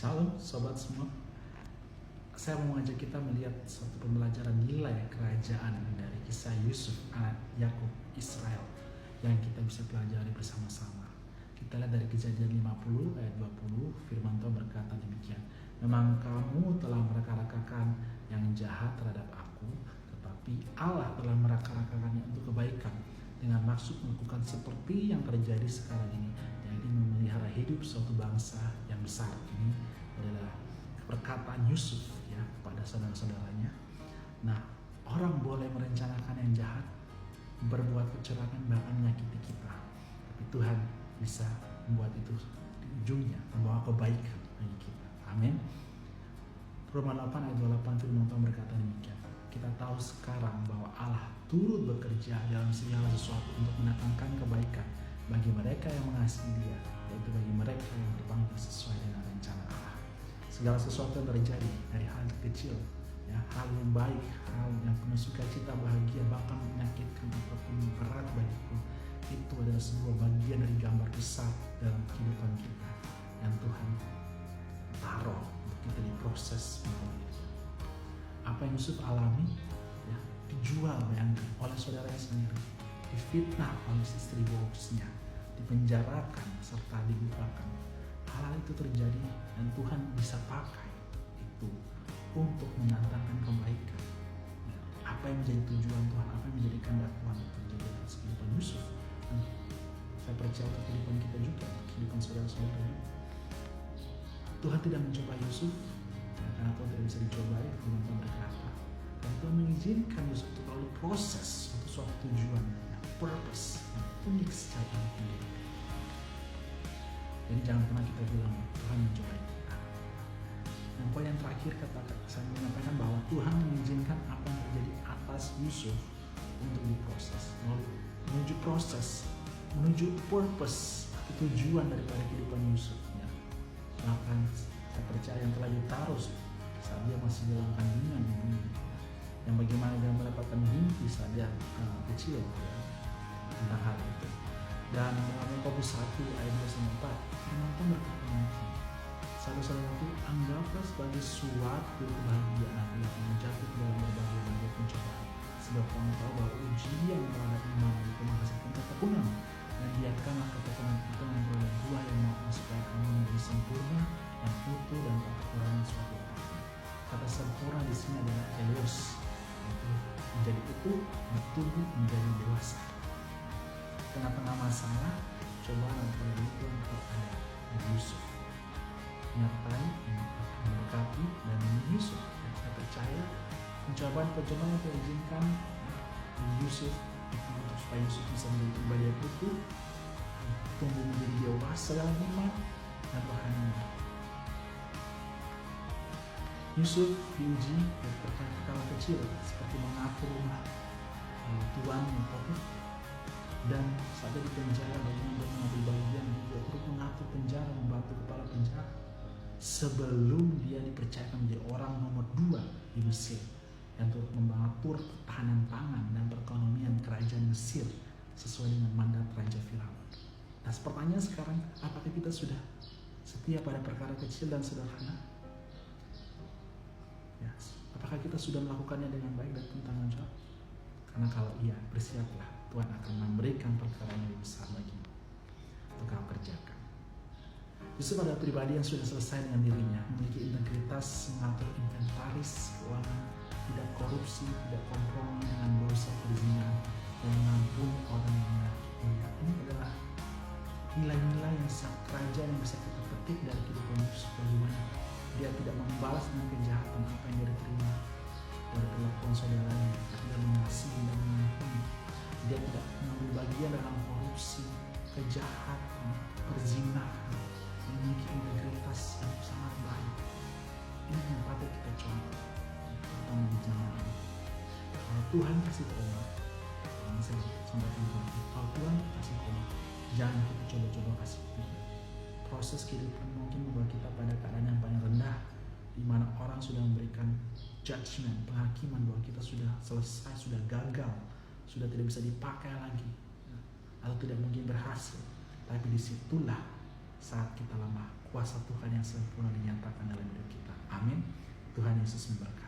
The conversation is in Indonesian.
Shalom sobat semua. Saya mau mengajak kita melihat suatu pembelajaran nilai kerajaan dari kisah Yusuf anak Yakub Israel yang kita bisa pelajari bersama-sama. Kita lihat dari Kejadian 50 ayat 20, firman Tuhan berkata demikian. Memang kamu telah meraka-rakakan yang jahat terhadap aku, tetapi Allah telah meraka-rakakannya untuk kebaikan dengan maksud melakukan seperti yang terjadi sekarang ini, yaitu memelihara hidup suatu bangsa yang besar. Ini adalah perkataan Yusuf ya kepada saudara-saudaranya. Nah, orang boleh merencanakan yang jahat, berbuat kecurangan, bahkan menyakiti kita, tapi Tuhan bisa membuat itu di ujungnya membawa kebaikan bagi kita. Amin. Roma 8 ayat 28 firman Tuhan berkata demikian. Kita tahu sekarang bahwa Allah turut bekerja dalam segala sesuatu untuk mendatangkan kebaikan bagi mereka yang mengasihi Dia, yaitu bagi mereka yang dipanggil sesuai dengan rencana Allah. Segala sesuatu yang terjadi dari hal kecil, ya, hal yang baik, hal yang penuh sukacita, bahagia, bahkan menyakitkan ataupun berat bagiku, itu adalah sebuah bagian dari gambar besar dalam kehidupan kita yang Tuhan taruh untuk kita diproses melalui itu. Apa yang Yusuf alami, ya, dijual bayangkan oleh saudaranya sendiri, difitnah oleh istri bosnya, dipenjarakan serta dibukakan. Hal itu terjadi dan Tuhan bisa pakai itu untuk mendatangkan kebaikan. Apa yang menjadi tujuan Tuhan, apa yang menjadi kehendak Tuhan terjadi atas kehidupan Yusuf. Dan saya percaya untuk kehidupan kita juga, untuk kehidupan saudara-saudara juga. Tuhan tidak mencoba Yusuf karena Tuhan tidak bisa dicobai. Firman Tuhan berkata, dan Tuhan mengizinkan Yusuf untuk melalui proses untuk suatu tujuan, purpose yang unik secara individu. Jadi jangan pernah kita bilang Tuhan mencobai kita. Dan poin yang terakhir saya menyampaikan bahwa Tuhan mengizinkan apa yang terjadi atas Yusuf untuk diproses, menuju proses, menuju purpose, tujuan daripada kehidupan Yusuf. Ya. Bahkan saya percaya yang telah ditaruh saat dia masih dalam kandungan ini, yang bagaimana dia mendapatkan mimpi saat dia kecil, ya, tentang hal itu. Dan dalam Yakobus 1 ayat 2-4 firman Tuhan berkata demikian. Saudara-saudara itu anggaplah sebagai suatu kebahagiaan apabila menjatuh ke dalam berbagai pencobaan, sebab kamu tahu bahwa ujian terhadap iman itu menghasilkan ketekunan, dan biarkanlah ketekunan itu memperoleh buah yang matang supaya kamu menjadi sempurna dan utuh dan tak kekurangan suatu apapun. Kata sempurna di sini adalah telos, yaitu menjadi utuh, bertumbuh menjadi dewasa. Tengah-tengah masalah, cobaan dan penderitaan ada Yusuf menyertai, memberkati dan memilih Yusuf. Saya percaya pencobaan yang diizinkan Yusuf itu untuk supaya Yusuf bisa menjadi pribadi yang utuh, tumbuh menjadi dewasa dalam iman dan rohaninya. Yusuf diuji dari perkara kecil seperti mengatur rumah tuannya, dan saat dia di penjara bagaimana dia mengambil bagian juga turut mengatur penjara, membantu kepala penjara sebelum dia dipercayakan menjadi orang nomor 2 di Mesir yang turut mengatur ketahanan pangan dan perekonomian kerajaan Mesir sesuai dengan mandat Raja Firaun. Nah, pertanyaan sekarang, apakah kita sudah setia pada perkara kecil dan sederhana? Ya, apakah kita sudah melakukannya dengan baik dan tanggung jawab? Karena kalau iya, bersiaplah, Tuhan akan memberikan perkara yang lebih besar bagimu untuk kau kerjakan. Yusuf adalah pribadi yang sudah selesai dengan dirinya, memiliki integritas, mengatur inventaris keuangan, tidak korupsi, tidak kompromi dengan dosa perzinahan, dan mengampuni orang yang menyakitinya. Ini adalah nilai-nilai yang sangat kerajaan yang bisa kita petik dari kehidupan Yusuf. Bagaimana dia tidak membalas dengan kejahatan apa yang dia terima dari perlakuan saudaranya, tidak mengasihi dan mengampuni. Dia tidak mengambil bagian dalam korupsi, kejahatan, perzinahan, memiliki integritas yang sangat baik. Ini yang patut kita contoh terutama di zaman ini. Kalau Tuhan kasih tobat, yang saya sampaikan, kalau Tuhan kasih tobat, jangan kita coba-coba kasih tobat. Proses kehidupan mungkin membawa kita pada keadaan yang paling rendah, di mana orang sudah memberikan judgment, penghakiman bahwa kita sudah selesai, sudah gagal, sudah tidak bisa dipakai lagi, atau tidak mungkin berhasil. Tapi disitulah saat kita lemah, kuasa Tuhan yang sempurna dinyatakan Tuhan Yesus memberkati.